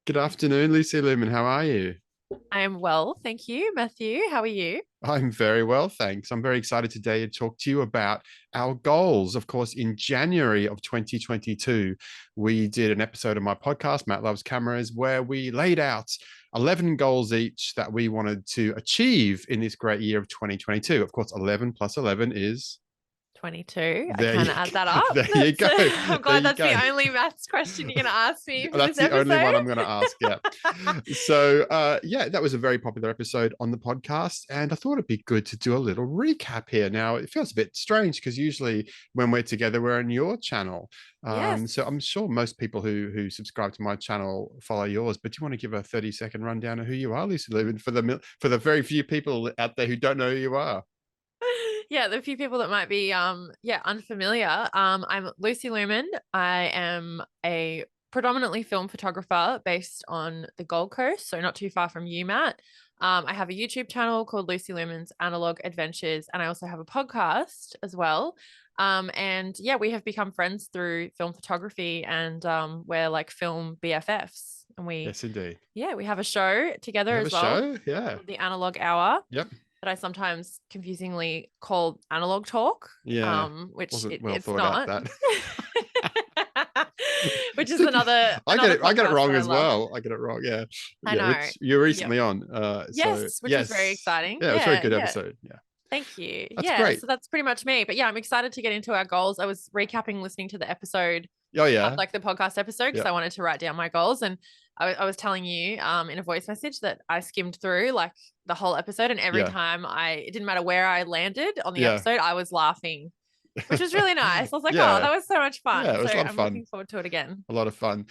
Good afternoon, Lucy Lumen. How are you? I am well, thank you, Matthew. How are you? I'm very well, thanks. I'm very excited today to talk to you about our goals. Of course, in January of 2022, we did an episode of my podcast, Matt Loves Cameras, where we laid out 11 goals each that we wanted to achieve in this great year of 2022. Of course, 11 plus 11 is 22. I there can you add that up. there you go. I'm There glad you that's the go. only maths question you're going to ask me for That's this the only episode. one I'm going to ask. Yeah. So, yeah, that was a very popular episode on the podcast. And I thought it'd be good to do a little recap here. Now, it feels a bit strange because usually when we're together, we're on your channel. So Yes. I'm sure most people who subscribe to my channel follow yours. But do you want to give a 30-second rundown of who you are, Lisa Lubin, for the very few people out there who don't know who you are? Yeah, the few people that might be unfamiliar. I'm Lucy Lumen. I am a predominantly film photographer based on the Gold Coast, so not too far from you, Matt. I have a YouTube channel called Lucy Lumen's Analog Adventures, and I also have a podcast as well. And yeah, we have become friends through film photography, and we're like film BFFs. And Yes, indeed. we have a show You together have a as well show? Yeah. called the Analog Hour Yep. that I sometimes confusingly call analog talk, Yeah. which Wasn't well it's thought out not. that. Which is another I get another it. I get it podcast wrong that I as love. well. I get it wrong. Yeah, I yeah. know. Which you're Yep. recently on. So Yes, which was very yes, exciting. yeah, it was a very Yeah, good yeah. episode. Yeah, Thank you. that's Yeah, great. so that's pretty much me. But yeah, I'm excited to get into our goals. I was recapping listening to the episode, Oh yeah, like the podcast episode, because yeah, I wanted to write down my goals. And I was telling you in a voice message that I skimmed through like the whole episode, and every yeah, time it didn't matter where I landed on the yeah. episode, I was laughing, which was really nice. I was like, oh, Yeah, that was so much yeah. fun. It So was a lot of I'm fun. looking forward to it again. A lot of fun.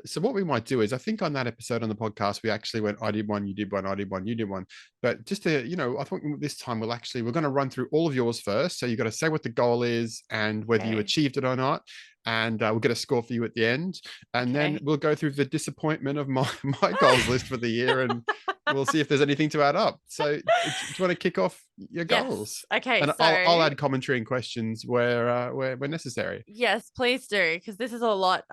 So what we might do is, I think on that episode on the podcast, we actually went, I did one, you did one, I did one, you did one. But just to, I think this time we're going to run through all of yours first. So you got to say what the goal is and whether you Okay. achieved it or not. And we'll get a score for you at the end. And then Okay. we'll go through the disappointment of my goals list for the year, and we'll see if there's anything to add up. So do you want to kick off your Yes. goals? Okay. And I'll So add commentary and questions where necessary. yes, please do, because this is a lot.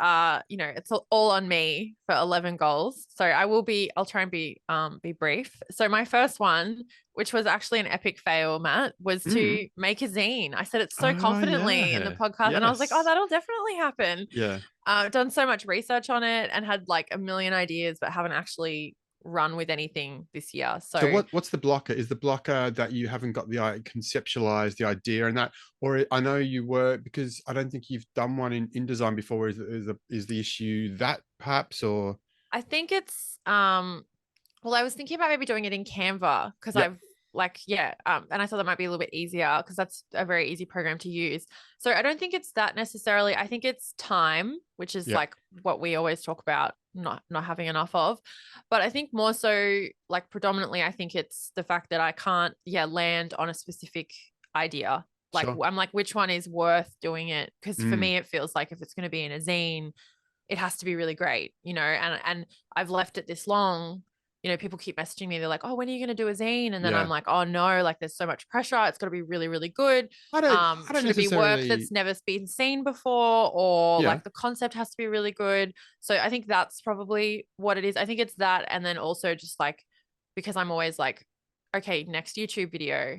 It's all on me for 11 goals. So I'll try and be brief. So my first one, which was actually an epic fail, Matt, was Mm. to make a zine. I said it so Oh confidently in the yeah. podcast, and I was like, oh, Yes. that'll definitely happen. Yeah. I've done so much research on it and had like a million ideas, but haven't actually run with anything this year. So So what's the blocker? Is the blocker that you haven't got the conceptualized the idea and that, or I know you were, because I don't think you've done one in InDesign before. Is the issue that perhaps, or I think it's well, I was thinking about maybe doing it in Canva because yeah, and I thought that might be a little bit easier because that's a very easy program to use. So I don't think it's that necessarily. I think it's time, which is yeah, like what we always talk about, not having enough of. But I think more so like predominantly, I think it's the fact that I can't, land on a specific idea. Like sure, I'm like, which one is worth doing it? Because for mm, me, it feels like if it's going to be in a zine, it has to be really great, and I've left it this long. People keep messaging me. They're like, oh, when are you going to do a zine? And then I'm yeah. like, oh no, like there's so much pressure. It's got to be really, really good. I don't Should it be work necessarily, that's never been seen before, or yeah, like the concept has to be really good? So I think that's probably what it is. I think it's that. And then also just like, because I'm always like, okay, next YouTube video.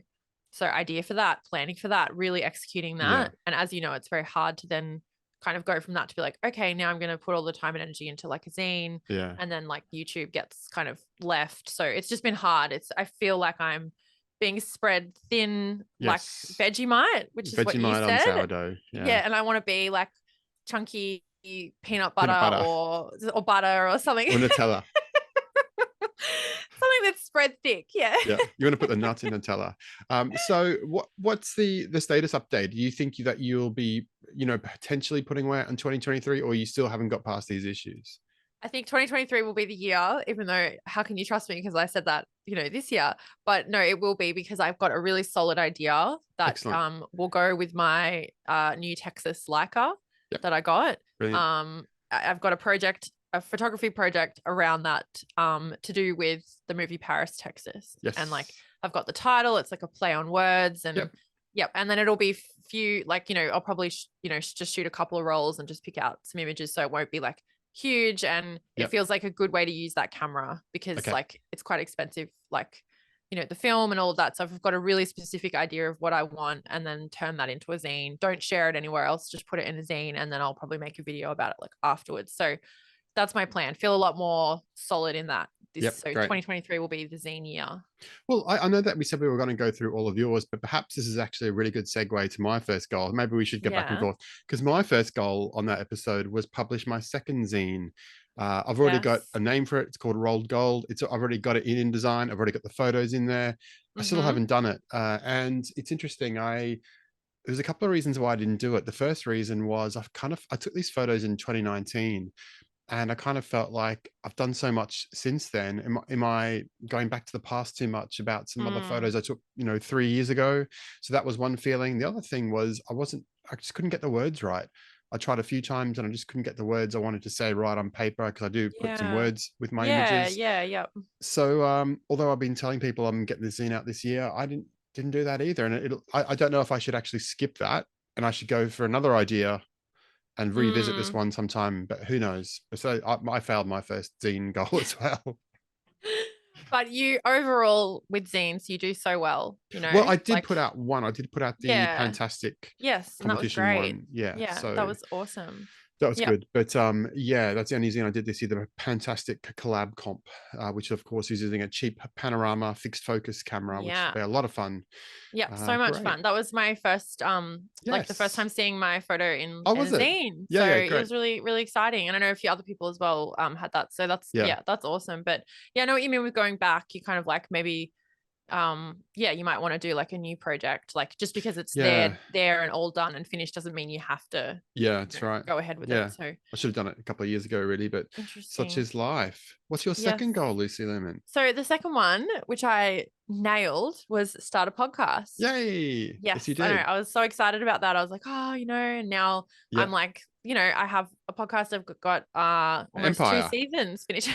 So idea for that, planning for that, really executing yeah, that. And as you know, it's very hard to then kind of go from that to be like, okay, now I'm going to put all the time and energy into like a zine, yeah, and then like YouTube gets kind of left. So it's just been hard. I feel like I'm being spread thin like yes. Vegemite, which is what you Vegemite on said. sourdough, yeah, Yeah, and I want to be like chunky peanut peanut butter butter or butter or something. or Nutella. Something that's spread thick. Yeah. Yeah, you want to put the nuts in Nutella. So what's the status update? Do you think that you'll be, potentially putting away in 2023, or you still haven't got past these issues? I think 2023 will be the year, even though how can you trust me? Because I said that, this year, but no, it will be because I've got a really solid idea that Excellent. will go with my new Texas Leica Yep. that I got. Brilliant. I've got a photography project around that to do with the movie Paris, Texas. And like Yes. I've got the title, it's like a play on words, and Yep. yep, and then it'll be few, like, I'll probably just shoot a couple of rolls and just pick out some images, so it won't be like huge, and it Yep. feels like a good way to use that camera because Okay. like it's quite expensive, like, you know, the film and all of that. So if I've got a really specific idea of what I want and then turn that into a zine, don't share it anywhere else, just put it in a zine, and then I'll probably make a video about it like afterwards. So that's my plan. Feel a lot more solid in that. Yep. So Great. 2023 will be the zine year. Well, I know that we said we were going to go through all of yours, but perhaps this is actually a really good segue to my first goal. Maybe we should go back and Yeah. forth because my first goal on that episode was publish my second zine. I've already got Yes. a name for it. It's called Rolled Gold. I've already got it in InDesign. I've already got the photos in there. I still Mm-hmm. haven't done it, and it's interesting. There's a couple of reasons why I didn't do it. The first reason was I took these photos in 2019, and I kind of felt like I've done so much since then. Am I going back to the past too much about some other Mm. photos I took, 3 years ago? So that was one feeling. The other thing was I just couldn't get the words right. I tried a few times and I just couldn't get the words I wanted to say right on paper because I do put some Yeah. words with my Yeah. images. Yeah. Yeah. So although I've been telling people I'm getting the zine out this year, I didn't do that either. And I don't know if I should actually skip that and I should go for another idea and revisit this Mm. one sometime, but who knows? So I failed my first zine goal as well. But you overall with zines, you do so well, Well, I did like, put out one. I did put out the yeah. Fantastic Yes. And that was competition great. one. Yeah. Yeah. That So was awesome. that was Yeah. good. But yeah, that's the only zine I did this year, the Fantastic collab comp, which of course is using a cheap panorama fixed focus camera, which Yeah. they're a lot of fun. Yeah, so much Great. fun. That was my first like the first Yes. time seeing my photo Oh, in was a it? zine. Yeah, So yeah, it great. was really, really exciting. And I know a few other people as well had that. So that's, Yeah. yeah, that's awesome. But yeah, I know what you mean with going back. You kind of like maybe yeah, you might want to do like a new project, like just because it's Yeah. there and all done and finished doesn't mean you have to, Yeah, that's right. go ahead with it. Yeah. So I should have done it a couple of years ago, really, but such interesting. is life. What's your Yes. second goal, Lucy Lemon? So the second one, which I nailed, was start a podcast. Yay. Yes, Yes, you I know. did. I was so excited about that. I was like, oh, and now I'm Yep. like, I have a podcast. I've got almost 2 Empire. seasons finished.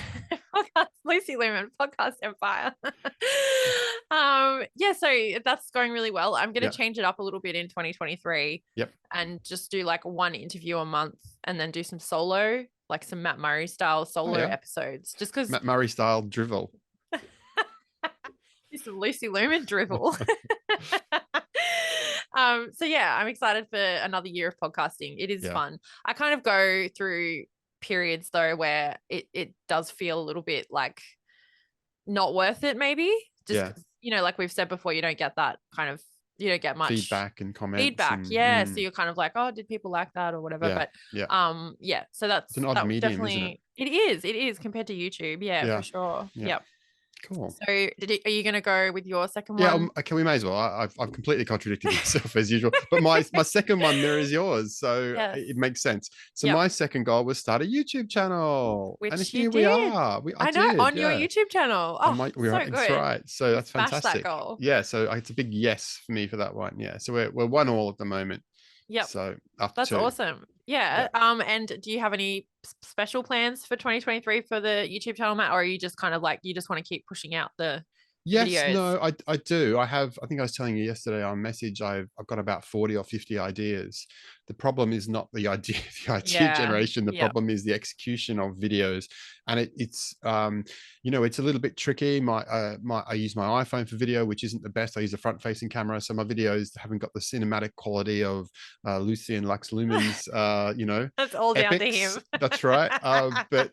Podcast, Lucy Lumen, podcast empire. Yeah, so that's going really well. I'm gonna Yep. change it up a little bit in 2023. Yep. And just do like one interview a month and then do some solo, like some Matt Murray style solo yeah. episodes. Just because Matt Murray style drivel. some Lucy Lumen drivel. So yeah, I'm excited for another year of podcasting. It is fun. I kind of go through periods though where it does feel a little bit like not worth it, maybe. Just like we've said before, you don't get that kind of, you don't get much feedback and comments. Feedback, yeah. So you're kind of like, oh, did people like that or whatever? Yeah. But Yeah. So that's It's an odd medium, definitely, isn't it is compared to YouTube. Yeah, for sure. Yeah. Yep. Cool. So are you going to go with your second Yeah, one? okay, we may as well. I've completely contradicted myself as usual, but my second one mirrors yours, so it makes sense. So my second goal was start a YouTube channel, which and you here did. we are. I know did, on your YouTube channel. Oh, so good. That's right. So that's fantastic. That goal. Yeah, so it's a big yes for me for that one. Yeah, so we're 1-1 at the moment. Yep. So up that's 2. awesome. Yeah. And do you have any special plans for 2023 for the YouTube channel, Matt, or are you just kind of like you just want to keep pushing out the videos? No, I do. I think I was telling you yesterday on message, I've got about 40 or 50 ideas. The problem is not the idea generation. The problem is the execution of videos. And it's it's a little bit tricky. I use my iPhone for video, which isn't the best. I use a front facing camera. So my videos haven't got the cinematic quality of Lucy and Lux Lumen's that's all down to him. That's right. But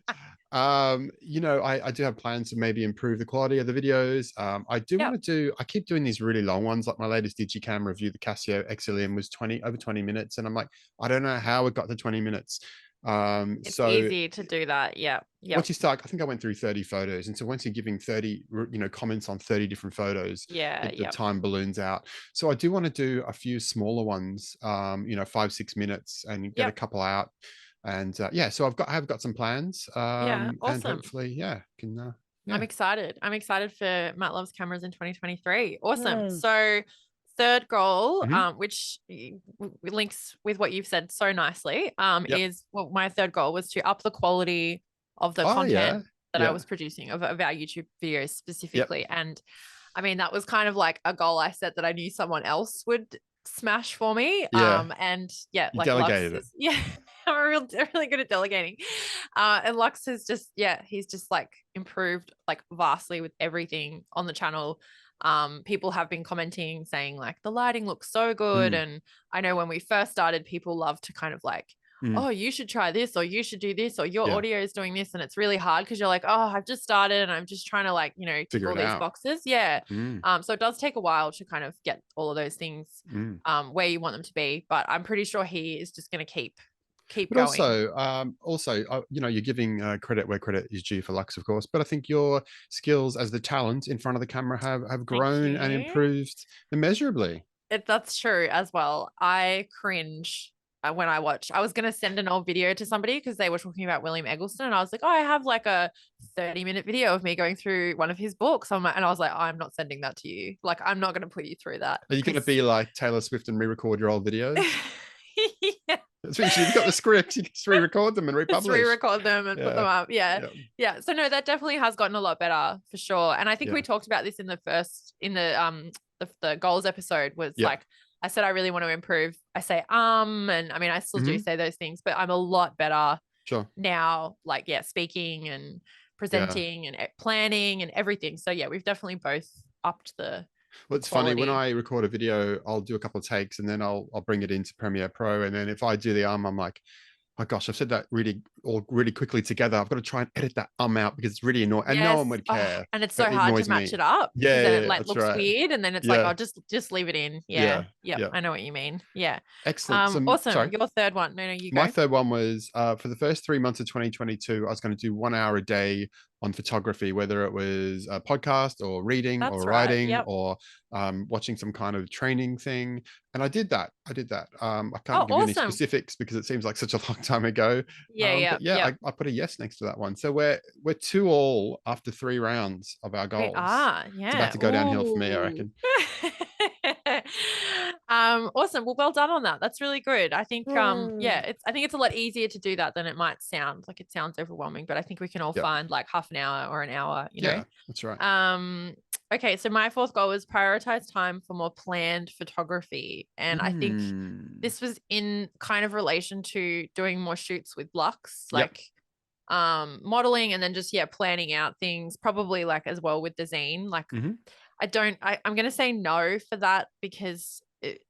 I do have plans to maybe improve the quality of the videos. I do want to I keep doing these really long ones, like my latest digicam review, the Casio XLM was over 20 minutes. And I'm like, I don't know how it got to 20 minutes. It's easy to do that. Yeah. Once you start, I think I went through 30 photos. And so once you're giving 30, comments on 30 different photos, the time balloons out. So I do want to do a few smaller ones, 5-6 minutes and get a couple out. And so I have got some plans. Awesome. And hopefully, can. I'm excited. I'm excited for Matt Loves Cameras in 2023. Awesome. So third goal, which links with what you've said so nicely, is my third goal was to up the quality of the content that I was producing of our YouTube videos specifically. And I mean, that was kind of like a goal I set that I knew someone else would smash for me. And you delegated it. really good at delegating. And Lux is just, yeah, he's just like improved like vastly with everything on the channel. People have been commenting saying like the lighting looks so good. Mm, And I know when we first started, people love to kind of like, mm, oh, you should try this, or you should do this, or your yeah. audio is doing this. And it's really hard because you're like, oh, I've just started and I'm just trying to like, tick Figure all it these out. boxes. Yeah. Mm, So it does take a while to kind of get all of those things mm. where you want them to be. But I'm pretty sure he is just going to keep But going. you're giving credit where credit is due for Lux, of course. But I think your skills as the talent in front of the camera have Thank grown and you. improved immeasurably. That's true as well. I cringe when I watch. I was going to send an old video to somebody because they were talking about William Eggleston. And I was like, oh, I have like a 30-minute video of me going through one of his books. And I was like, I'm not sending that to you. Like, I'm not going to put you through that Are you going to because. be like Taylor Swift and re-record your old videos? Yeah. That's what you should. You've got the script. You can just re-record them and Just republish. re-record them and put them Yeah, up. Yeah. yeah, Yeah. So no, that definitely has gotten a lot better for sure. And I think we yeah, talked about this in the goals episode was yeah. like I said I really want to improve. I say and I mean I still do Hmm. say those things, but I'm a lot better Sure. now, like yeah, speaking and Yeah. presenting and planning and everything. So yeah, we've definitely both upped Well, the it's funny when quality. I record a video, I'll do a couple of takes and then I'll bring it into Premiere Pro. And then if I do the I'm like, oh gosh, I've said that really quickly together. I've got to try and edit that out because it's really annoying, and no Yes. one would Oh, care, and it's but so it hard to annoys match it me. up because Yeah, then yeah, it yeah, like that's looks right. weird and then it's like, Yeah, oh, just leave it in. Yeah. yeah, Yep. yeah. I know what you mean. Yeah. Excellent. So, Awesome. sorry. Your third one. No, you My go. third one was for the first 3 months of 2022, I was going to do 1 hour a day on photography, whether it was a podcast or reading or That's right. writing Yep. or watching some kind of training thing. And I did that. I Oh, can't give you any awesome. specifics because it seems like such a long time ago. Yeah, yeah, But yeah, yep. I put a yes next to that one. So we're 2-all after 3 rounds of our We goals. are. It's about Yeah. to go downhill for me, I Ooh. reckon. Awesome. Well done on that. That's really good. I think Mm. I think it's a lot easier to do that than it might sound. Like it sounds overwhelming, but I think we can all Yep. find like half an hour or an hour, Yeah, that's right. Okay, so my fourth goal was prioritize time for more planned photography. And I think Mm. this was in kind of relation to doing more shoots with Lux, Yep. like modeling and then just yeah, planning out things, probably like as well with the zine. Like Hmm. I'm gonna say no for that because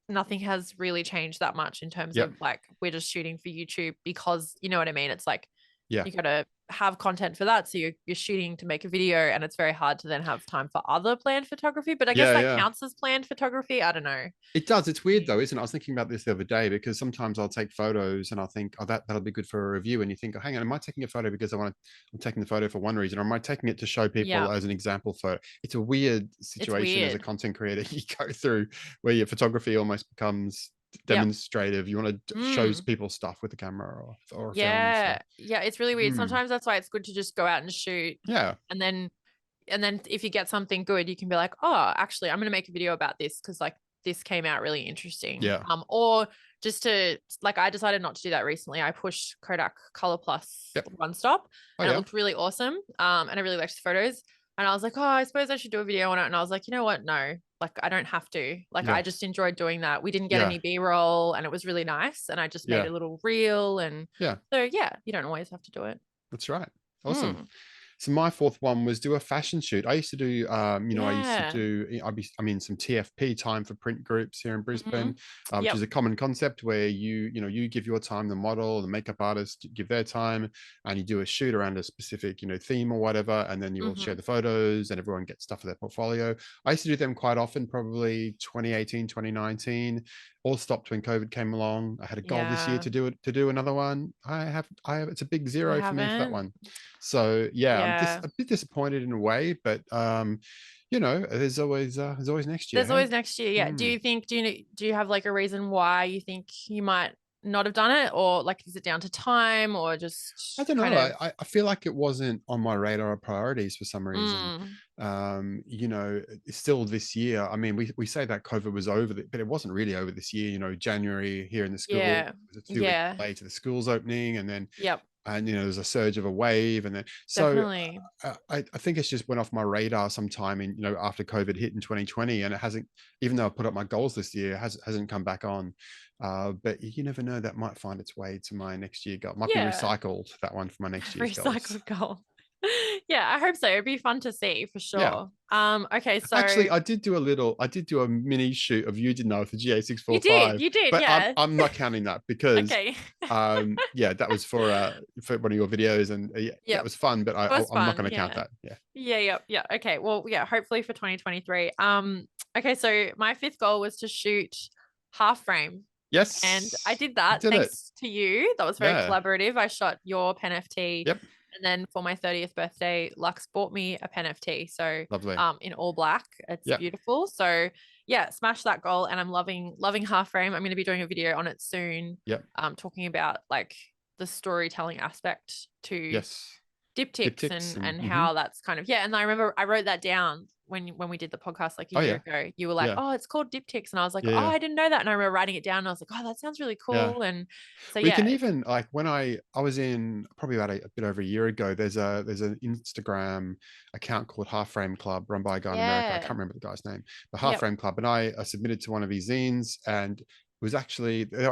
nothing has really changed that much in terms Yep. of like we're just shooting for YouTube because you know what I mean. It's like Yeah. you gotta have content for that. So you're shooting to make a video and it's very hard to then have time for other planned photography. But I guess Yeah, that yeah. counts as planned photography. I don't know. It does. It's weird though, isn't it? I was thinking about this the other day because sometimes I'll take photos and I'll think, oh, that'll be good for a review. And you think, oh, hang on, am I taking a photo because I'm taking the photo for one reason, or am I taking it to show people Yeah, as an example photo? It's a weird it's situation as a weird. content creator you go through where your photography almost becomes Yeah. demonstrative. You want to show Mm. people stuff with the camera or a film. So Yeah. Yeah. It's really weird. mm, Sometimes that's why it's good to just go out and shoot. yeah, And then if you get something good, you can be like, oh, actually, I'm gonna make a video about this because like this came out really interesting. yeah, Or just to like I decided not to do that recently. I pushed Kodak Color Plus yep. one stop Oh and it yeah, looked really awesome. And I really liked the photos. And I was like, oh, I suppose I should do a video on it. And I was like, you know what? No, like I don't have to. Like yeah, I just enjoyed doing that. We didn't get yeah, any B-roll and it was really nice. And I just made yeah, a little reel. And yeah. so yeah, you don't always have to do it. That's right. Awesome. Mm, So my fourth one was do a fashion shoot. I used to do, I used to yeah. do, I'm in some TFP, time for print groups here in Hmm. Brisbane, which is Yep. a common concept where you give your time, the model, the makeup artist give their time, and you do a shoot around a specific, theme or whatever, and then you all share Hmm. the photos and everyone gets stuff for their portfolio. I used to do them quite often, probably 2018, 2019. All stopped when COVID came along. I had a goal this year Yeah. to do another one. It's a big You zero for me for that haven't? one. So yeah, I'm just Yeah. a bit disappointed in a way, but there's always next year. There's Hey, always next year. Yeah. mm. Do you have like a reason why you think you might not have done it? Or like is it down to time or I just don't know. kind of I feel like it wasn't on my radar of priorities for some reason. mm, It's still this year. I mean, we say that COVID was over, but it wasn't really over this year. January here in the school yeah. was a 2 week Yeah. delay to the schools opening, and then Yep. and there's a surge of a wave, and then so Definitely. I think it's just went off my radar sometime in after COVID hit in 2020, and it hasn't, even though I put up my goals this year, hasn't come back on. But you never know, that might find its way to my next year goal. Might be Yeah. recycled, that one, for my next year's goals. Recycled gold. Yeah, I hope so. It'd be fun to see for Yeah. sure. Okay, Actually, so I did do a mini shoot of you, didn't I, with the GA645, you did, but yeah. I'm not counting that because Okay. yeah, that was for one of your videos, and yeah, that Yep. was fun, but It was I'm not fun. going to count Yeah. that. Yeah. Yeah, yep, yeah. Okay. Well, yeah, hopefully for 2023. Okay, so my fifth goal was to shoot half frame. And I Yes, did you that did it. thanks to you. That was very Yeah. collaborative. I shot your pen FT. Yep. And then for my 30th birthday, Lux bought me a pen FT. So Lovely. in all black. It's Yep. beautiful. So yeah, smash that goal. And I'm loving half frame. I'm going to be doing a video on it soon. Yep. Talking about like the storytelling aspect to Yes. diptychs Diptychs and mhm. how that's kind of, yeah. And I remember I wrote that down when we did the podcast like a Oh year yeah. ago. You were like, Yeah. oh, it's called diptychs, and I was like, Yeah. oh, Yeah. I didn't know that. And I remember writing it down and I was like, oh, that sounds really Yeah. cool. And so We yeah, can it's even, like, when I was in, probably about a bit over a year ago, there's an Instagram account called Half Frame Club, run by a guy in America. I yeah, can't remember the guy's name, but Half yep. Frame Club, and I submitted to one of his zines, and they were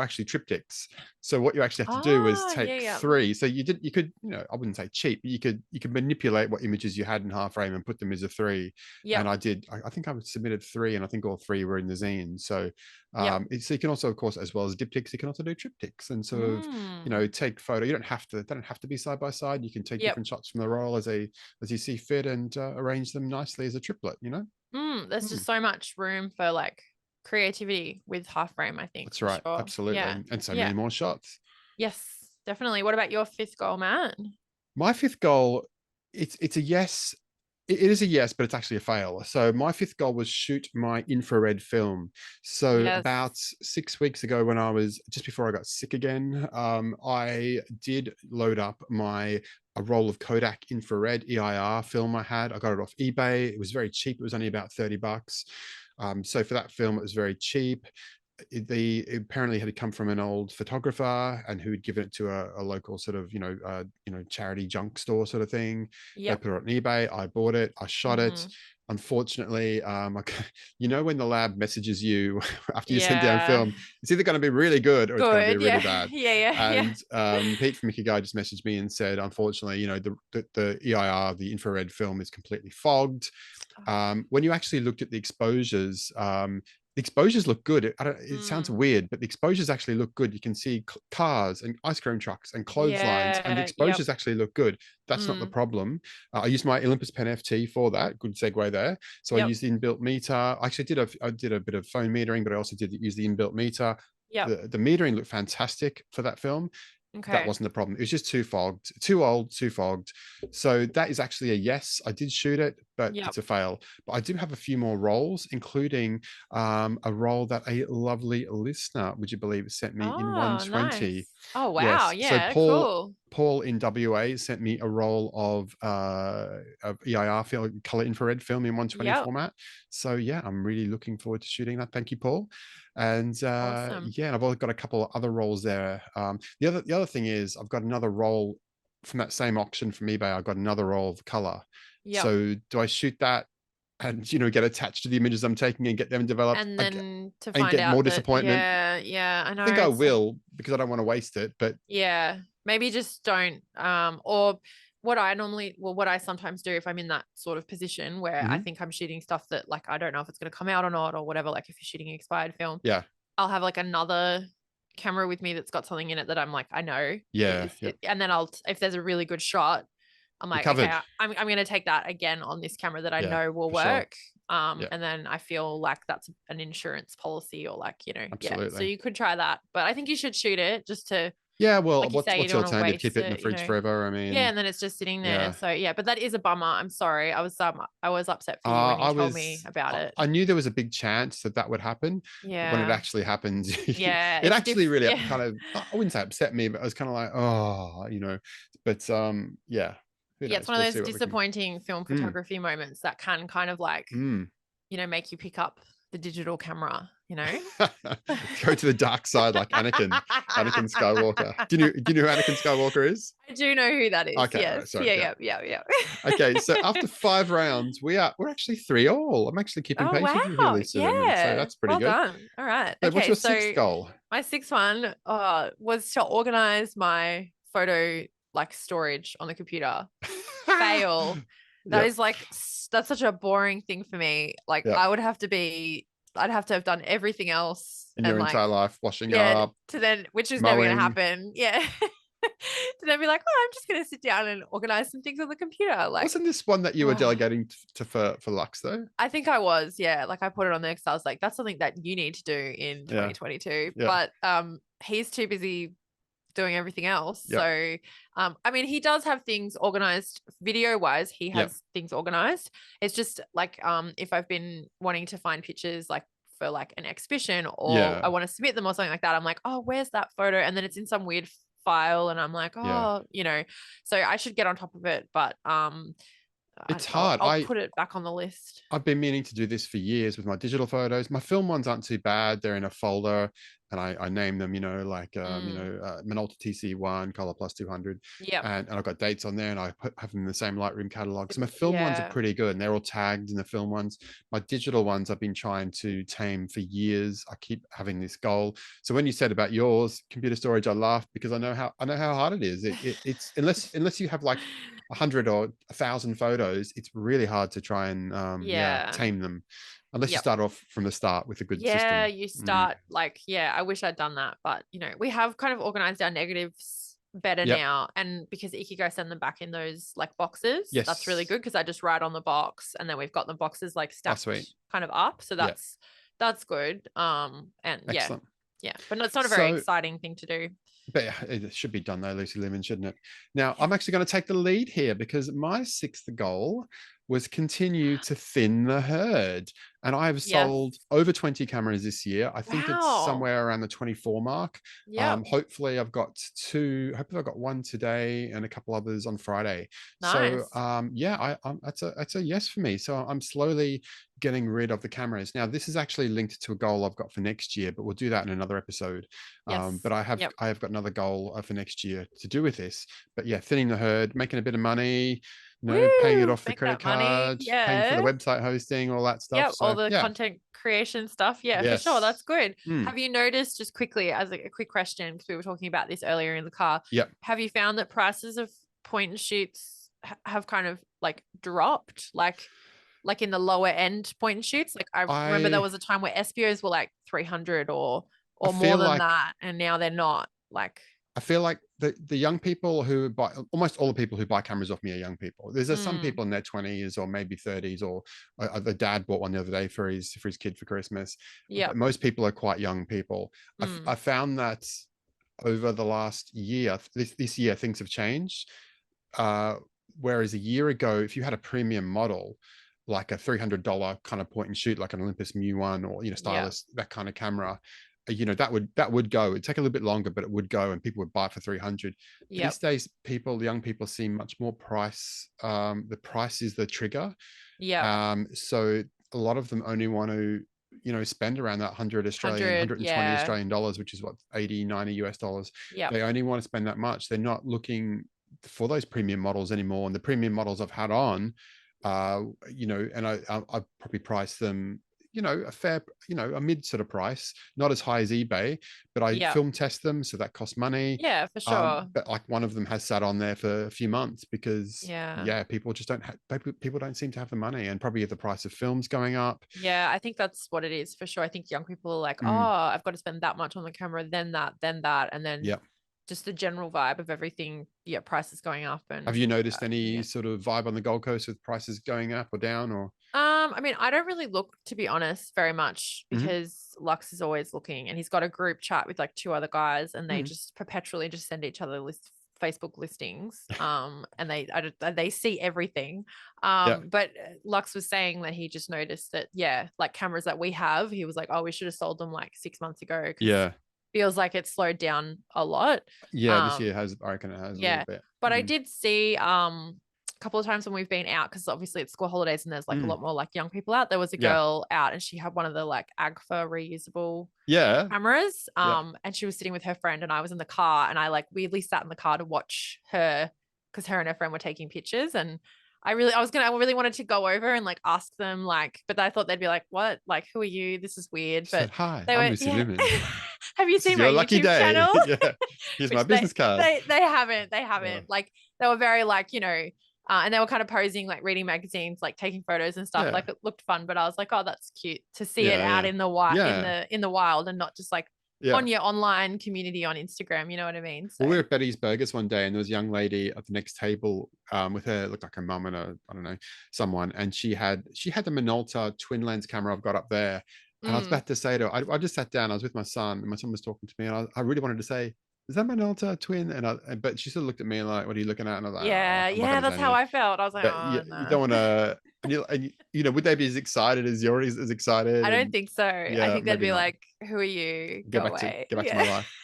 actually triptychs. So what you actually have to do is Ah, yeah, take yeah, three. So you could, I wouldn't say cheat, but you could manipulate what images you had in half frame and put them as a three. And yep, I did. I think I submitted three, and I think all three were in the zine. So yep. so you can also, of course, as well as diptychs, you can also do triptychs and sort of Mm, take photo. You don't have to. They don't have to be side by side. You can take yep. different shots from the roll as you see fit, and arrange them nicely as a triplet. There's Mm, just so much room for like creativity with half frame, I think, that's for right, sure. absolutely, Yeah, and so yeah. many more shots. Yes, definitely. What about your fifth goal, Matt? My fifth goal, it's a yes. It is a yes, but it's actually a fail. So my fifth goal was shoot my infrared film. So Yes. about 6 weeks ago, when I was just before I got sick again, I did load up a roll of Kodak infrared EIR film I had. I got it off eBay. It was very cheap. It was only about $30. So for that film, it was very cheap. It apparently had come from an old photographer, and who had given it to a local sort of charity junk store sort of thing. They Yep. put it on eBay. I bought it. I shot it. Mm-hmm. Unfortunately, when the lab messages you after you send down Yeah. film, it's either going to be really good or it's going to be Good. really Yeah. bad. Yeah. Yeah. Yeah. And Pete from Mickey Guy just messaged me and said, unfortunately, the EIR, the infrared film, is completely fogged. When you actually looked at the exposures, the exposures look good. It sounds Mm, weird, but the exposures actually look good. You can see cars and ice cream trucks and clotheslines, and the yeah. Yep. exposures actually look good. That's not the Mm, problem. I used my Olympus Pen FT for that. Good segue there. So I yep. used the inbuilt meter. I actually I did a bit of phone metering, but I also did use the inbuilt meter. Yep. The metering looked fantastic for that film. That Okay. wasn't the problem. It was just too fogged, too old, too fogged. So that is actually a yes. I did shoot it, but Yep. it's a fail. But I do have a few more roles, including a role that a lovely listener, would you believe, sent me in Oh, 120. nice. Oh, wow. Yes. So Yeah. Cool. Paul in WA sent me a roll of EIR film, color infrared film in 120 Yep. format. So yeah, I'm really looking forward to shooting that. Thank you, Paul. And Awesome. yeah, and I've also got a couple of other roles there. The other thing is, I've got another roll from that same auction from eBay. I've got another roll of color. Yep. So do I shoot that and get attached to the images I'm taking and get them developed And then to and find get more out that, disappointment? yeah, I I know think I it's like, will, because I don't want to waste it. But yeah, maybe just don't, or what I sometimes do if I'm in that sort of position where I mhm, think I'm shooting stuff that like, I don't know if it's going to come out or not, or whatever, like if you're shooting expired film, yeah, I'll have like another camera with me that's got something in it that I'm like, I know yeah, yeah, and then if there's a really good shot, I'm you're like, okay, covered. I'm going to take that again on this camera that I Yeah, know will for sure. work. Yeah, And then I feel like that's an insurance policy, or like, yeah. So absolutely. you could try that, but I think you should shoot it just to, Yeah, well, like you say, you what's the don't want to alternative? Keep waste it in the it, fridge forever. I Yeah, mean, and then it's just sitting there. yeah. So yeah, but that is a bummer. I'm sorry. I was upset for you when you told me about it. I knew there was a big chance that would happen, but when it Yeah. actually happened, Yeah. it actually really Yeah. kind of, I wouldn't say upset me, but I was kind of like, oh, but yeah, who Yeah, it's knows? one of We'll those see what we can. disappointing film Mm, photography moments that can kind of like, mm, make you pick up the digital camera, you know? Go to the dark side like Anakin Skywalker. Do you know who Anakin Skywalker is? I do know who that is. Okay, all right, Yes. sorry. Yeah, Yeah. yeah, yeah, yeah. Okay, so after 5 rounds, we're actually 3-all. I'm actually keeping Oh, pace with you here, wow. Lucy Lumen. So Yeah. that's pretty Well good. done. All right. So what's Okay. your sixth So goal? my sixth one was to organize my photo like storage on the computer. Fail. That Yep. is like that's such a boring thing for me. Like Yep. I'd have to have done everything else In and your like entire life, washing yeah, up, to then which is never gonna mowing. happen. Yeah. To then be like, oh, I'm just gonna sit down and organize some things on the computer. Like, Wasn't this one that you were oh, delegating to for Lux though? I think I was, yeah. Like I put it on there because I was like, that's something that you need to do in Yeah. 2022. Yeah. But he's too busy doing everything else. Yep. So I mean he does have things organized video wise, he Yep. has things organized. It's just like if I've been wanting to find pictures like for like an exhibition or Yeah. I want to submit them or something like that, I'm like, oh, where's that photo? And then it's in some weird file and I'm like, Yeah. oh, you know, so I should get on top of it. But It's hard. I'll put it back on the list. I've been meaning to do this for years with my digital photos. My film ones aren't too bad. They're in a folder and I name them, like, Minolta TC1, Color Plus 200. Yep. And I've got dates on there and I have them in the same Lightroom catalog. So my film ones are Yeah. pretty good and they're all tagged in the film ones. My digital ones I've been trying to tame for years. I keep having this goal. So when you said about yours, computer storage, I laughed because I know how hard it is. It's unless you have like 100 or 1,000 photos, it's really hard to try and Yeah. tame them unless you Yep. start off from the start with a good Yeah, system. you start like, yeah, I wish I'd done that, but we have kind of organized our negatives better Yep. now. And because Ikigo send them back in those like boxes, Yes. that's really good because I just write on the box and then we've got the boxes like stacked kind of up. So that's good. And Excellent. yeah, but it's not a very exciting thing to do. But it should be done though, Lucy Lumen, shouldn't it? Now, I'm actually going to take the lead here because my sixth goal was continue to thin the herd. And I have sold over 20 cameras this year. I think it's somewhere around the 24 mark. Yeah. Hopefully I've got one today and a couple others on Friday. Nice. So that's a yes for me. So I'm slowly getting rid of the cameras. Now, this is actually linked to a goal I've got for next year, but we'll do that in another episode. Yes. But I have got another goal for next year to do with this. But yeah, thinning the herd, making a bit of money, paying it off the credit card, paying for the website hosting, all that stuff. Yeah, So, all the content creation stuff. Yeah, for sure. That's good. Have you noticed, just quickly as a quick question, because we were talking about this earlier in the car. Yep. Have you found that prices of point and shoots have kind of like dropped, like in the lower end point and shoots? Like I remember there was a time where SPOs were like 300 or more than that, and now they're not. Like I feel like the young people who buy, almost all the people who buy cameras off me are young people. There's some people in their 20s or maybe 30s, or the dad bought one the other day for his kid for Christmas. Yeah, most people are quite young people. I found that over the last year, this year, things have changed. Whereas a year ago, if you had a premium model, like a $300 kind of point and shoot, like an Olympus Mu 1 or Stylus, that kind of camera, that would go. It'd take a little bit longer, but it would go, and people would buy it for 300. These days, young people see much more price. The price is the trigger. Yeah. So a lot of them only want to, spend around that 120 Australian dollars, which is what, 80, 90 US dollars. Yeah. They only want to spend that much. They're not looking for those premium models anymore. And the premium models I've had on, and I probably priced them, a fair, a mid sort of price, not as high as eBay, but I film test them, so that costs money. Yeah, for sure. But like one of them has sat on there for a few months because people just people don't seem to have the money, and probably the price of films going up. Yeah, I think that's what it is for sure. I think young people are like, oh, I've got to spend that much on the camera, then that, and then just the general vibe of everything. Yeah, prices going up. And have you noticed any sort of vibe on the Gold Coast with prices going up or down? Or I mean, I don't really look, to be honest, very much, because Lux is always looking, and he's got a group chat with like 2 other guys, and they just perpetually just send each other Facebook listings. And they see everything. But Lux was saying that he just noticed that, like cameras that we have, he was like, oh, we should have sold them like 6 months ago. Feels like it's slowed down a lot. This year has, I reckon it has a little bit. But I did see couple of times when we've been out, because obviously it's school holidays and there's like a Mm. lot more like young people out. There was a Yeah. girl out and she had one of the like Agfa reusable Yeah. cameras. Yeah. And she was sitting with her friend and I was in the car and I like weirdly sat in the car to watch her because her and her friend were taking pictures. And I really wanted to go over and like ask them, like, but I thought they'd be like, what? Like, who are you? This is weird. She But said, "Hi, they I'm were, Lucy yeah. Lumen. Have you This is seen my your lucky YouTube day." channel? Yeah. Here's my Which business card. they haven't. They Yeah. haven't. Like they were very like, and they were kind of posing, like reading magazines, like taking photos and stuff. Yeah. Like it looked fun, but I was like, oh, that's cute to see it Yeah. out Yeah. in the Yeah. in the wild and not just like Yeah. on your online community on Instagram. You know what I mean? Well, we So were at Betty's Burgers one day, and there was a young lady at the next table with her, looked like her mum and I don't know, someone, and she had the Minolta twin lens camera I've got up there, and I was about to say to her, I just sat down, I was with my son, and my son was talking to me, and I really wanted to say, "Is that Minolta twin?" But she sort of looked at me like, "What are you looking at?" And I was like, "Oh, yeah, I'm not yeah, going to say that's how anything." I felt. I was like, But oh you no. don't want to, would they be as excited as you're as excited? I don't And think so. I yeah, think they'd maybe be not. like, who are you? Get Go back to away. get back to my Yeah. life.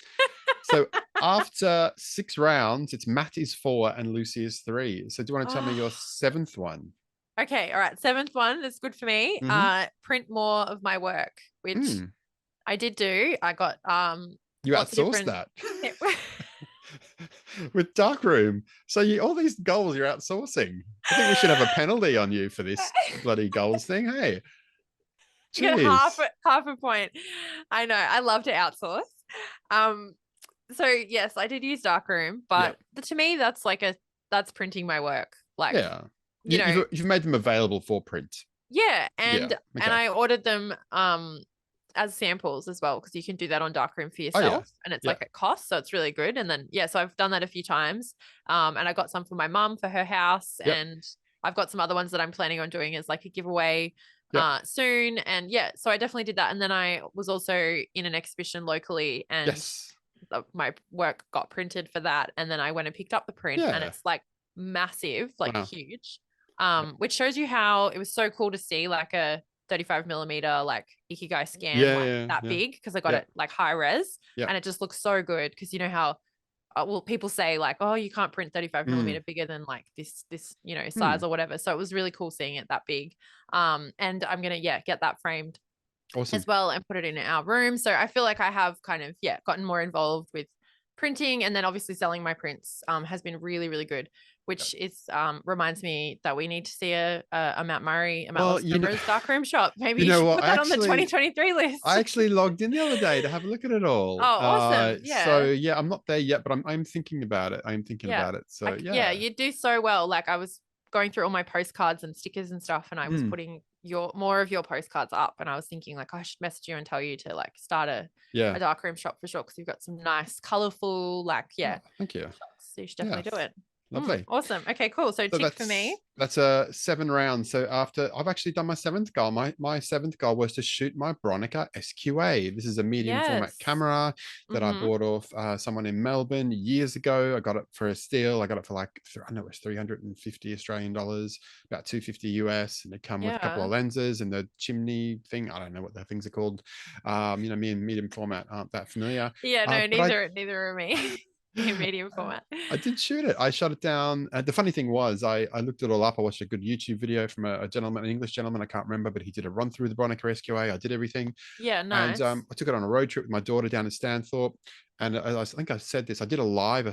So after 6 rounds, it's Matt is 4 and Lucy is 3. So do you want to tell me your Oh, 7th one? okay. All right. Seventh one is good for me. Mm-hmm. Print more of my work, which Mm. I did do. I got You lots of outsourced different. that with Darkroom. So all these goals you're outsourcing. I think we should have a penalty on you for this bloody goals thing. Hey, You get cheers. half a point. I know. I love to outsource. Um, so yes, I did use Darkroom, Yep. but to me, that's printing my work. Like, Yeah. you know, You've made them available for print. yeah, Yeah. and Okay. I ordered them as samples as well because you can do that on Darkroom for Oh yeah. yourself and it's Yeah. like at cost, so it's really good. And then yeah, so I've done that a few times. And I got some for my mum for her house, Yep. and I've got some other ones that I'm planning on doing as like a giveaway Yep. soon. And yeah, so I definitely did that. And then I was also in an exhibition locally and Yes. my work got printed for that. And then I went and picked up the print and Yeah. it's like massive, like Wow. huge. Yep. Which shows you how it was so cool to see like a 35 millimeter like Ikigai scan Yeah. like Yeah. that Yeah. big because I got Yeah. it like high res Yeah. and it just looks so good because you know how well people say like, oh, you can't print 35 Mm. millimeter bigger than like this Hmm. size or whatever. So it was really cool seeing it that big. And I'm gonna get that framed Awesome. as well and put it in our room. So I feel like I have kind of gotten more involved with printing, and then obviously selling my prints has been really, really good, which is reminds me that we need to see a Matt Well, Loves Cameras darkroom shop. Maybe you you know should what? put that on the 2023 list. I actually logged in the other day to have a look at it all. Oh, awesome. So Yeah. yeah, I'm not there yet, but I'm thinking about it. I'm thinking Yeah. about it. So yeah. You do so well. Like I was going through all my postcards and stickers and stuff, and I was Mm. putting more of your postcards up, and I was thinking like I should message you and tell you to like start a darkroom shop for sure because you've got some nice, colorful, like Oh, thank you. shops. So you should definitely do it. Lovely. Awesome. Okay, cool. So tick for me. That's a 7 rounds. So after I've actually done my 7th goal. My 7th goal was to shoot my Bronica SQA. This is a medium format camera that I bought off someone in Melbourne years ago. I got it for a steal. I got it for like, I know it was 350 Australian dollars, about 250 US, and they come with a couple of lenses and the chimney thing. I don't know what the things are called. Me and medium format aren't that familiar. Yeah, no, neither are me. In medium format. I did shoot it. I shot it down. The funny thing was, I looked it all up. I watched a good YouTube video from a gentleman, an English gentleman. I can't remember, but he did a run through the Bronica SQA. I did everything. Yeah, nice. And I took it on a road trip with my daughter down in Stanthorpe. And I think I said this. I did a live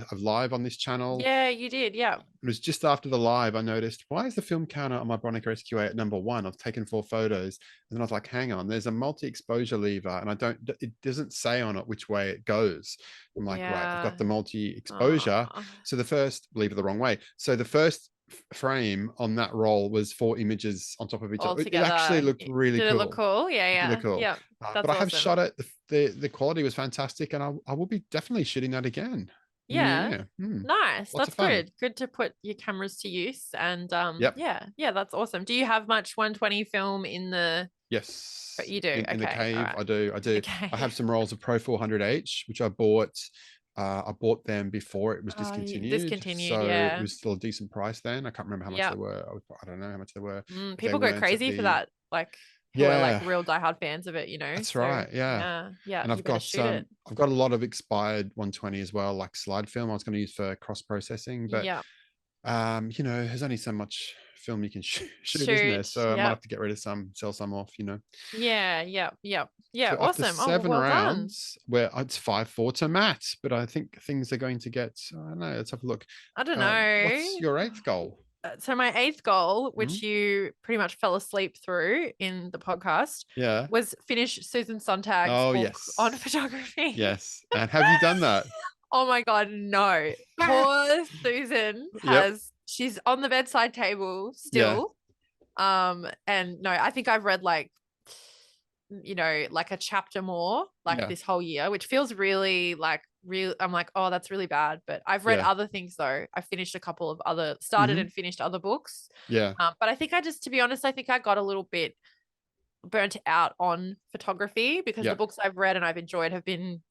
on this channel. Yeah, you did. Yeah. It was just after the live I noticed, why is the film counter on my Bronica SQA at number 1? I've taken 4 photos. And then I was like, hang on, there's a multi-exposure lever and it doesn't say on it which way it goes. I'm like, right, I've got the multi-exposure. So the first, lever the wrong way. So the first frame on that roll was 4 images on top of each other. It actually looked really cool. Did it look cool? Yeah. Really cool. Yeah. But I have shot it. The quality was fantastic, and I will be definitely shooting that again. Yeah. Nice. That's good. Good to put your cameras to use. And yeah, that's awesome. Do you have much 120 film in the Yes. You do. In the cave. Right. I do. Okay. I have some rolls of Pro 400H, which I bought. I bought them before it was discontinued. So yeah. it was still a decent price then. I can't remember how much they were. I don't know how much they were. People go crazy for that. Like who are like real diehard fans of it, That's right. Yeah. And I've got a lot of expired 120 as well, like slide film I was going to use for cross processing. But There's only so much film you can shoot, isn't there? Shoot. So I might Yep. have to get rid of some, sell some off. Yeah. Yep. Yep. Yeah. So after Awesome. Oh, well, 7 well done. rounds, where it's 5-4 to Matt, but I think things are going to get, I don't know, let's have a look. I don't What's know. your eighth goal? So my eighth goal, Hmm? which you pretty much fell asleep through in the podcast, Yeah. was finish Susan Sontag's Oh, book on yes. photography. Yes. And have you done that? Oh my God, no. Poor Susan Yep. she's on the bedside table Yeah. still. And no, I think I've read like, like a chapter more like Yeah. this whole year, which feels really like real. I'm like, oh, that's really bad. But I've read Yeah. other things though. I finished a couple of started Hmm. and finished other books. Yeah. But I think to be honest, I think I got a little bit burnt out on photography because the Yeah. books I've read and I've enjoyed have been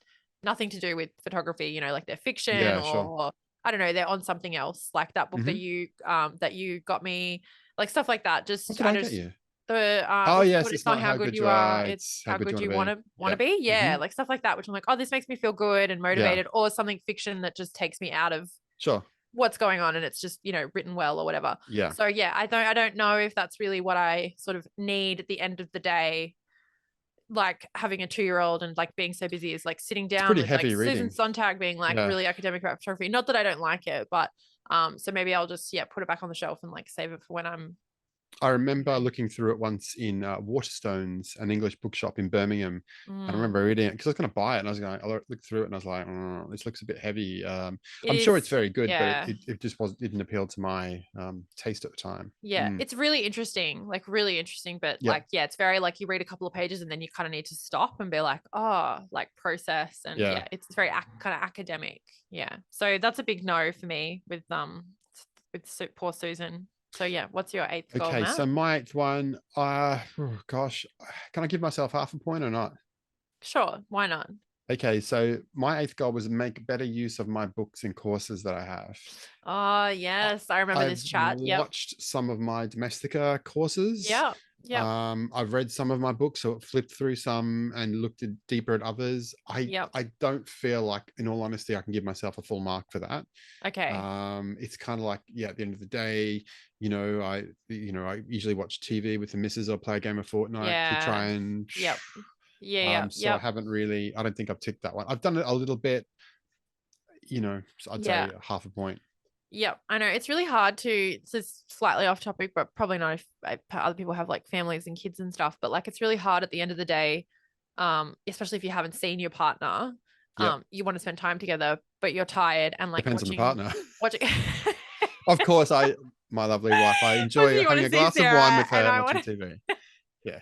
nothing to do with photography, like they're fiction Yeah. Sure. or I don't know, they're on something else. Like that book Hmm. that you got me, like stuff like that. What Just did I I get just you? the Oh, what's yes. what it's It's not not how how good good you you are, are. it's It's how how good good you you want to want be. to Yeah. be. Hmm. Yeah, like stuff like that, which I'm like, oh, this makes me feel good and Yeah. motivated, or something fiction that just takes me out of Sure. what's going on and it's just written well or whatever. Yeah. So yeah, I don't know if that's really what I sort of need at the end of the day, like having a 2-year-old and like being so busy, is like sitting It's down pretty with like heavy Susan reading. Sontag being like Yeah. really academic about photography. Not that I don't like it, but so maybe I'll just put it back on the shelf and like save it for when I'm I you remember know looking through it once in Waterstones, an English bookshop in Birmingham. And I remember mm, reading it because I was going to buy it, and I looked through it, and I was like, this looks a bit heavy. it I'm sure it's is. very good, but Yeah. it just didn't appeal to my taste at the time. Yeah, Mm. it's really interesting, like really interesting, but Yeah. like, yeah, it's very like you read a couple of pages and then you kind of need to stop and be like, oh, like process. And Yeah. yeah, it's very kind of academic. Yeah. So that's a big no for me with poor Susan. So yeah, what's your eighth goal, Okay. Matt? So my eighth one, oh gosh, can I give myself half a point or not? Sure, why not? Okay. So my eighth goal was make better use of my books and courses that I have. Oh, I- yes, I remember I've this chat. Yep. watched some of my Domestica courses. Yep. Yep. I've read some of my books, so flipped through some and looked deeper at others. Yep. I don't feel like, in all honesty, I can give myself a full mark for that. Okay. It's kind of like, yeah, at the end of the day, I usually watch TV with the missus or play a game of Fortnite to try Yeah. and Yep. Yeah. Yep. so Yep. I don't think I've ticked that one. I've done it a little bit, so I'd Yeah. say half a point. Yep, I know it's really hard to. It's just slightly off topic, but probably not if other people have like families and kids and stuff. But like, it's really hard at the end of the day, especially if you haven't seen your partner. Yep. You want to spend time together, but you're tired and like Depends on the watching. partner. Of Of course, my lovely wife, I course, enjoy you want having to a see glass of wine Sarah, with and her and I watching want to. TV. Yeah.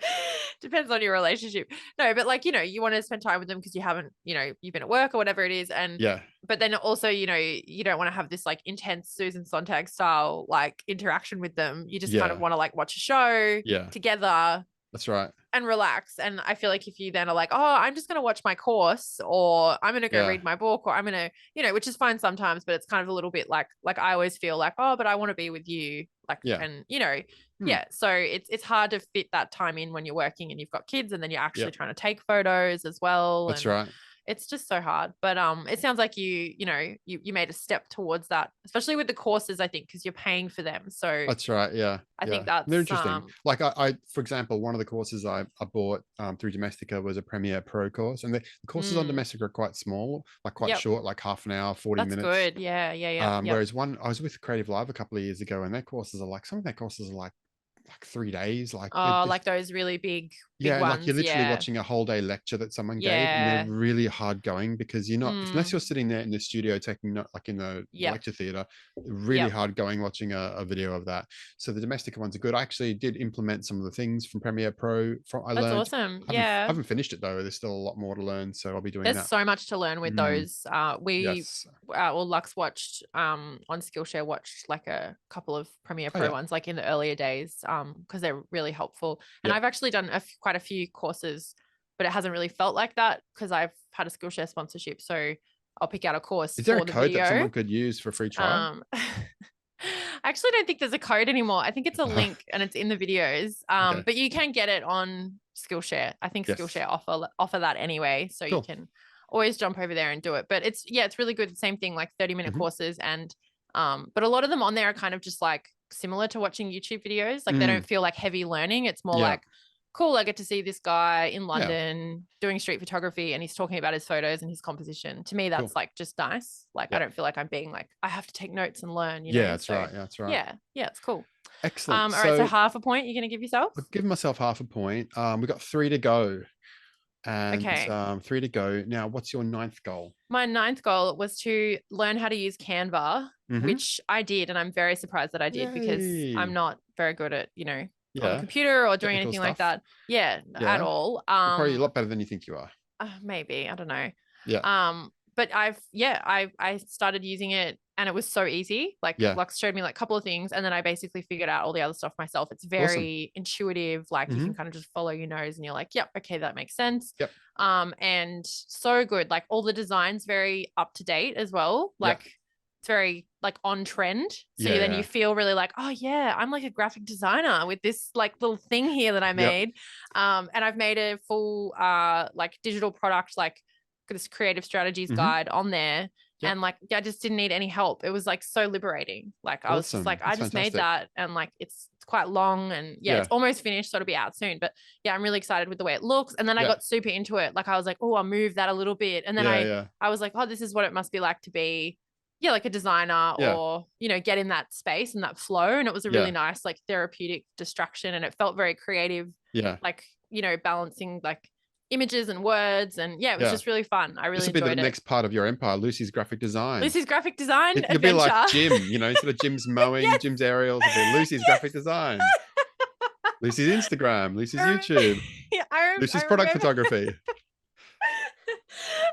Depends on your relationship. No, but like, you want to spend time with them because you haven't, you've been at work or whatever it is. And, Yeah. but then also, you don't want to have this like intense Susan Sontag style like interaction with them. You just kind of Yeah. want to like watch a show Yeah. together That's right. and relax. And I feel like if you then are like, oh, I'm just going to watch my course, or I'm going to go Yeah. read my book, or I'm going to, which is fine sometimes, but it's kind of a little bit like I always feel like, oh, but I want to be with you. Like, Yeah. and Hmm. yeah. So it's hard to fit that time in when you're working and you've got kids and then you're actually Yep. trying to take photos as well. That's And right. it's just so hard. But it sounds like you made a step towards that, especially with the courses, I think, because you're paying for them. So That's right. Yeah. I Yeah. think They're that's interesting. Like for example, one of the courses I bought through Domestica was a Premiere Pro course. And the courses on mm, Domestica are quite small, like quite yep. short, like half an hour, 40 That's minutes. good. Yeah. Yeah. Yeah. Yep. Whereas I was with Creative Live a couple of years ago, and some of their courses are like 3 days. Like they're Oh, just, like those really big yeah, like you're ones. literally Yeah. watching a whole day lecture that someone gave, and they're Yeah. really hard going because you're not, unless Mm, you're sitting there in the studio taking note, like in the yep. lecture theater, really Yep. hard going watching a video of that. So the Domestica ones are good. I actually did implement some of the things from Premiere Pro. I That's learned. awesome. I Yeah. haven't finished it though. There's still a lot more to learn, so I'll be doing There's that. so much to learn with Mm, those. We yes. Lux watched on Skillshare watched like a couple of Premiere Oh Pro yeah. ones like in the earlier days because they're really helpful. And Yep. I've actually done quite a few courses, but it hasn't really felt like that because I've had a Skillshare sponsorship. So I'll pick out a course Is there for a the code that video. someone could use for a free trial? I actually don't think there's a code anymore. I think it's a link and it's in the videos. Okay. But you can get it on Skillshare. I think Yes. Skillshare offer that anyway. So you Cool. can always jump over there and do it. But it's really good. Same thing, like 30-minute Mhm. courses. And But a lot of them on there are kind of just like similar to watching YouTube videos. Like they don't feel like heavy learning. It's more like, cool, I get to see this guy in London doing street photography and he's talking about his photos and his composition. To me, that's like just nice. Like I don't feel like I'm being like, I have to take notes and learn, you know? That's right. Yeah, that's right. Yeah, it's cool. Excellent. All right, so half a point you're going to give yourself? I'll give myself half a point. We've got 3 to go. And Okay. 3 to go. Now, what's your 9th goal? My 9th goal was to learn how to use Canva, which I did. And I'm very surprised that I did because I'm not very good at, you know, on the computer or doing anything like that. At all. You're probably a lot better than you think you are. Maybe, I don't know. Yeah. But I started using it and it was so easy. Like Lux showed me like a couple of things and then I basically figured out all the other stuff myself. It's very intuitive. Like you can kind of just follow your nose and you're like, yep, okay, that makes sense. Yep. And so good. Like all the designs very up to date as well. Like it's very like on trend. So then you feel really like, oh yeah, I'm like a graphic designer with this like little thing here that I made. And I've made a full like digital product, like this creative strategies guide on there. And like, I just didn't need any help. It was like so liberating. Like I was just like, I just made that. And like, it's quite long and it's almost finished. So it'll be out soon, but I'm really excited with the way it looks. And then I got super into it. Like I was like, oh, I'll move that a little bit. And then I was like, oh, this is what it must be like to be like a designer or, you know, get in that space and that flow. And it was a really nice, like therapeutic distraction. And it felt very creative. Like, you know, balancing like images and words and it was just really fun. I really enjoyed it. This will be the next part of your empire, Lucy's graphic design. Lucy's graphic design You'll be like Jim, you know, instead of Jim's mowing, Jim's aerials, it'll be Lucy's graphic design. Lucy's Instagram, Lucy's YouTube, Lucy's product photography.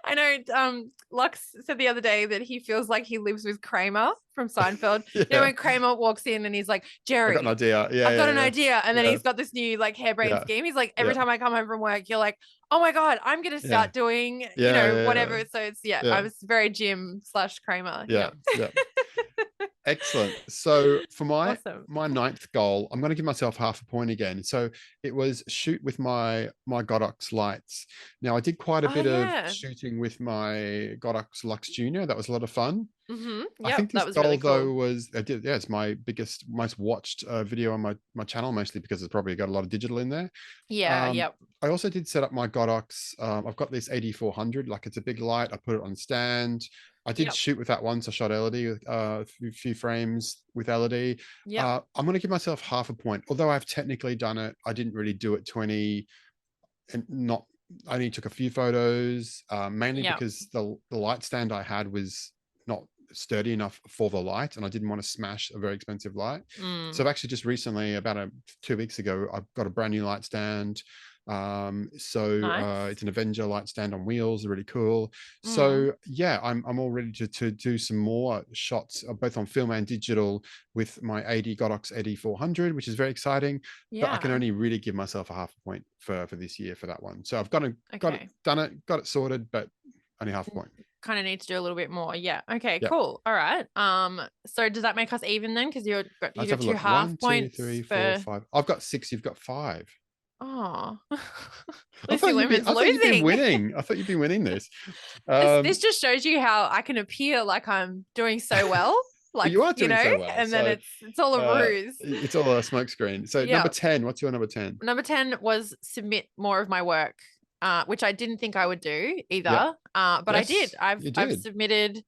I know Lux said the other day that he feels like he lives with Kramer from Seinfeld. You know, when Kramer walks in and he's like, Jerry, I've got an idea. I've got an idea. And then he's got this new like harebrained scheme. He's like, every time I come home from work, you're like, oh my God, I'm going to start doing, you know, whatever. So it's, I was very Jim / Kramer. Yeah. Excellent. So for my 9th goal, I'm going to give myself half a point again. So it was shoot with my Godox lights. Now I did quite a bit of shooting with my Godox Lux Junior. That was a lot of fun. I think this goal really cool. Though was it's my biggest, most watched video on my channel, mostly because it's probably got a lot of digital in there. I also did set up my Godox. I've got this 8400, like it's a big light. I put it on stand. I did shoot with that once. I shot LED, a few frames with LED. I'm going to give myself half a point. Although I've technically done it, I didn't really do it 20 and not, I only took a few photos, mainly because the light stand I had was not sturdy enough for the light and I didn't want to smash a very expensive light. So I've actually just recently, about 2 weeks ago, I've got a brand new light stand. It's an Avenger light stand on wheels, really cool. So I'm all ready to do some more shots, both on film and digital, with my Godox 8400, which is very exciting. But I can only really give myself a half a point for this year for that one. So I've got it sorted, but only half a point. Kind of need to do a little bit more. Okay, cool. All right. So does that make us even then? Because you got 2 half points. 1, 2, 3, 4, 5. I've got 6. You've got 5. Oh, Lucy Lumen's losing. You'd be winning. I thought you'd be winning this. This just shows you how I can appear like I'm doing so well. Like you are doing so well, and then it's all a ruse. It's all a smokescreen. So number 10. What's your number 10? Number 10 was submit more of my work, which I didn't think I would do either. But I did. I've submitted.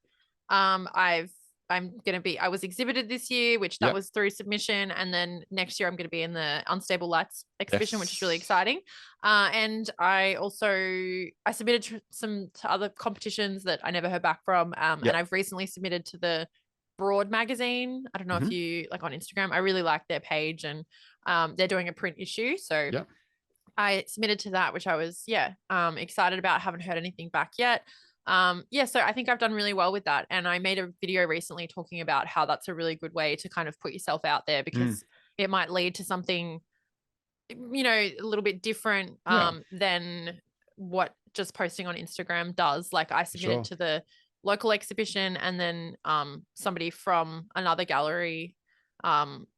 I was exhibited this year, which that was through submission. And then next year I'm going to be in the Unstable Lights exhibition, which is really exciting. And I submitted to other competitions that I never heard back from. And I've recently submitted to the Broad magazine. I don't know if you like on Instagram. I really like their page and they're doing a print issue. So I submitted to that, which I was, excited about. Haven't heard anything back yet. So I think I've done really well with that. And I made a video recently talking about how that's a really good way to kind of put yourself out there because it might lead to something, you know, a little bit different than what just posting on Instagram does. Like I submitted to the local exhibition and then somebody from another gallery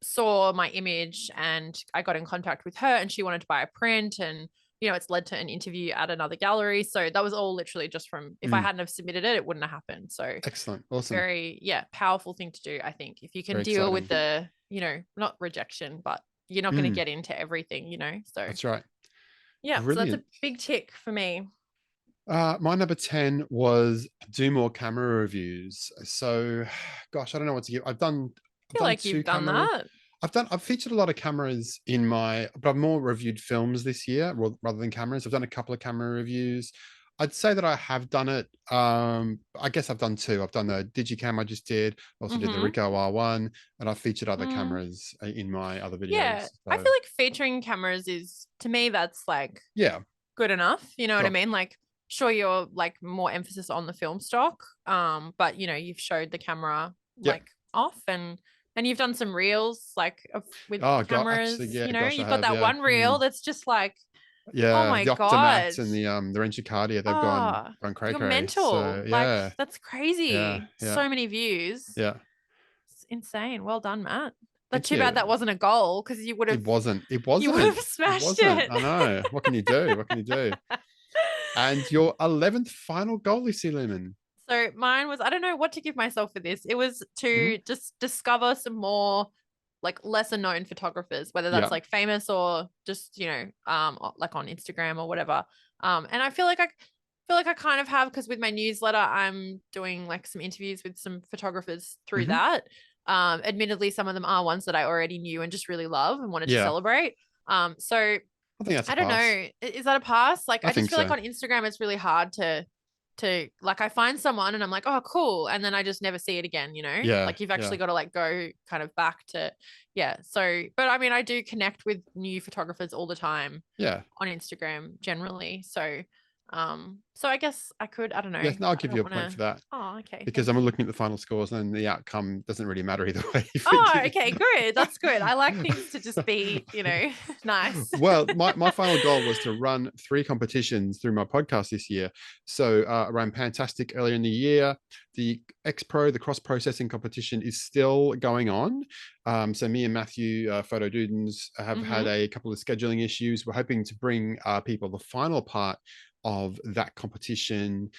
saw my image and I got in contact with her and she wanted to buy a print and it's led to an interview at another gallery. So that was all literally just from, if I hadn't have submitted it, it wouldn't have happened. So Excellent. Awesome. very, powerful thing to do, I think, if you can Very deal exciting. with the, not rejection, but you're not going to get into everything, So That's right. yeah, so that's a Brilliant. big tick for me. My number 10 was do more camera reviews. So, gosh, I don't know what to give. I've done I feel like two you've done camera. that. I've featured a lot of cameras in but I've more reviewed films this year rather than cameras. I've done a couple of camera reviews. I'd say that I have done it. I guess I've done two. I've done the Digicam I just did. I also did the Ricoh R1, and I've featured other cameras in my other Yeah, videos. I So, feel like featuring cameras is, to me, that's like yeah, good enough. You know what I sure. mean? Like, sure, you're like more emphasis on the film stock, but you've showed the camera Yeah. like off, and you've done some reels like with Oh, God, cameras. actually, yeah, gosh, I You've got have, that yeah. one reel that's just like, oh Yeah, my the god, Optimat and the Range Cardia, they've oh, cray you're cray. mental. So Like, yeah, that's yeah, crazy. yeah, So many views. yeah. It's insane. Well done, Matt. But Thank too bad you. that wasn't a goal, because you would It have wasn't. It you would have wasn't. It smashed wasn't. it. I know. What can you do? What can you do? And your 11th final goal, Lucy Lumen. So mine was, I don't know what to give myself for this. It was Hmm. to just discover some more like lesser known photographers, whether that's Yeah, like famous or just, like on Instagram or whatever. And I feel like I kind of have, because with my newsletter, I'm doing like some interviews with some photographers through hmm, that. Admittedly, some of them are ones that I already knew and just really love and wanted to yeah. celebrate. So I think that's a I don't pass. know. Is that a pass? Like, I I just think feel like so. on Instagram, it's really hard to like, I find someone and I'm like, oh, cool. And then I just never see it again, Yeah, like you've yeah, actually got to like go kind of back to, yeah. So, but I mean, I do connect with new photographers all the time yeah. on Instagram generally. So I guess I could, I don't know. Yes, no, I'll I give you don't a want point for to, that oh, okay. because Thank I'm you. looking at the final scores and the outcome doesn't really matter either way. Oh, okay. Good. That's good. I like things to just be, nice. Well, my final goal was to run 3 competitions through my podcast this year. So I ran Fantastic earlier in the year. The X Pro, the cross processing competition, is still going on. So me and Matthew, Photo Dudens, have had a couple of scheduling issues. We're hoping to bring people the final part of that competition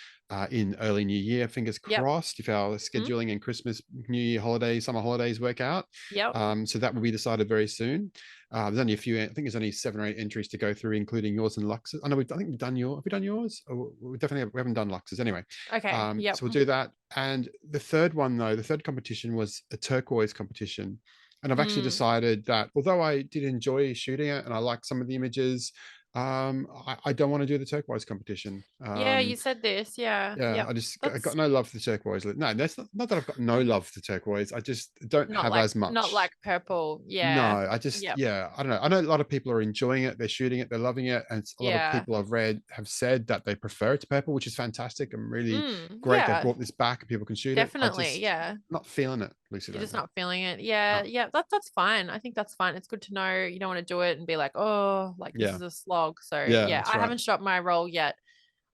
in early new year. Fingers Yep. crossed if our scheduling and Christmas, New Year holidays, summer holidays work out. Yep. So that will be decided very soon. There's only a few. I think there's only 7 or 8 entries to go through, including yours and Lux's. I know. I think we've done yours. Have we done yours? We definitely we haven't done Lux's anyway. Okay. Yep. So we'll do that. And the third one, though, the third competition was a turquoise competition. And I've actually decided that although I did enjoy shooting it and I like some of the images, I don't want to do the turquoise competition. Yeah, you said this. Yeah. Yeah, Yep. I got That's no love for the turquoise. No, that's not that I've got no love for turquoise. I just don't have as not much. like purple. No, Yeah. I Yep. don't know. I know a lot of people are enjoying it. They're shooting it. They're loving it. And a lot of Yeah. people I've read have said that they prefer it to purple, which is fantastic and really great. They've Yeah. brought this back and people can shoot it. I Definitely. just Yeah. not feeling it, Lucy You're just Lemon. not feeling it. Yeah. No. Yeah. That's fine. I think that's fine. It's good to know you don't want to do it and be like, oh, like this Yeah. is a slog. So Yeah, yeah, that's I right. haven't shot my role yet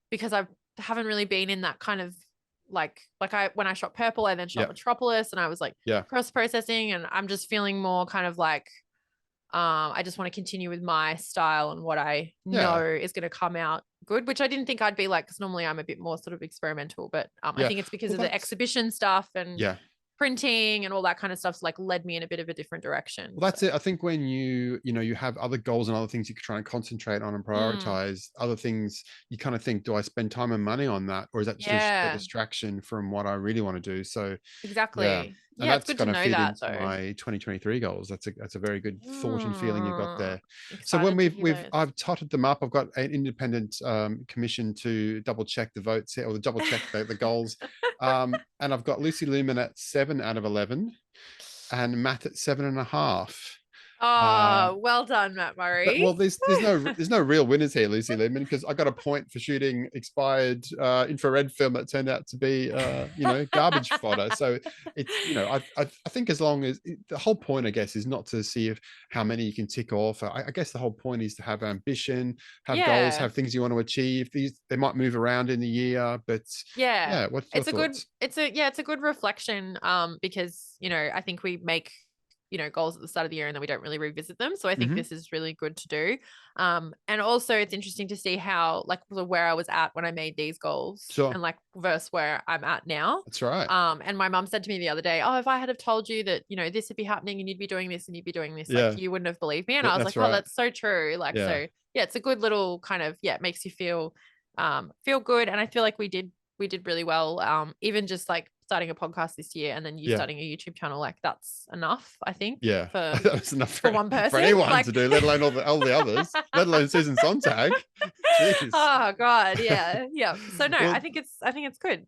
because I haven't really been in that kind of like I when I shot purple, I then shot Yeah. Metropolis and I was like Yeah. cross processing, and I'm just feeling more kind of like I just want to continue with my style and what I know Yeah. is going to come out good, which I didn't think I'd be like, because normally I'm a bit more sort of experimental, but I Yeah. think it's because Well, of the that's exhibition stuff and yeah. printing and all that kind of stuff's like led me in a bit of a different direction. Well, So that's it. I think when you have other goals and other things you can try and concentrate on and prioritize, other things you kind of think, do I spend time and money on that, or is that just a yeah, distraction from what I really want to do? So, yeah, exactly. and Yeah, it's that's good to going to know feed that into though. my 2023 goals. That's a very good thought and feeling you got there. So when Excited to hear those. I've totted them up. I've got an independent commission to double check the votes here, or the double check the goals. And I've got Lucy Lumen at 7 out of 11 and Matt at 7.5. Uh, Oh, well done, Matt Murray. well, there's no real winners here, Lucy Lemon, because I got a point for shooting expired infrared film that turned out to be garbage fodder. So it's I think as long as the whole point, I guess, is not to see if how many you can tick off. I guess the whole point is to have ambition, have goals, Yeah. have things you want to achieve. These they might move around in the year, but Yeah. yeah, what's your thoughts? It's a good reflection because, I think we make goals at the start of the year and then we don't really revisit them. So I think Mhm. this is really good to do. And also it's interesting to see how, like, where I was at when I made these goals Sure. and like versus where I'm at now. That's right. And my mum said to me the other day, oh, if I had have told you that, this would be happening and you'd be doing this and you'd be doing this, like Yeah. you wouldn't have believed me. And I was like, That's oh, right. that's so true. Like, Yeah. so yeah, it's a good little kind of, it makes you feel good. And I feel like we did really well. Even just like starting a podcast this year and then you Yeah. starting a YouTube channel, like that's enough, I think, Yeah. for That's enough for one for person. anyone Like to do, let alone all the others, let alone Susan Sontag. Jeez. oh God, yeah. Yeah. So no, I Well, think it's good.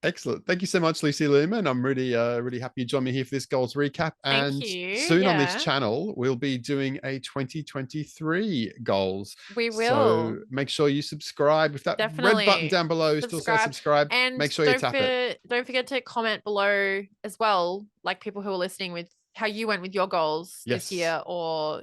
excellent. Thank you so much, Lucy Lumen. I'm really happy you joined me here for this goals recap. Thank And you. soon on this Yeah. channel, we'll be doing a 2023 goals. We So will. make sure you subscribe. If that red button Definitely down below still says subscribe subscribe, and make sure you tap it. don't forget to comment below as well, like people who are listening, with how you went with your goals this Yes. year, or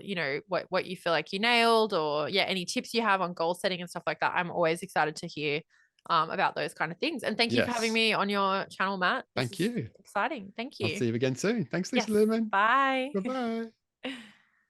what you feel like you nailed, or any tips you have on goal setting and stuff like that. I'm always excited to hear about those kind of things. And thank you for having Yes. me on your channel, Matt. This Thank is you. exciting. Thank I'll you. see you again soon. Thanks, Yes. Lucy Lumen. Bye. Bye bye.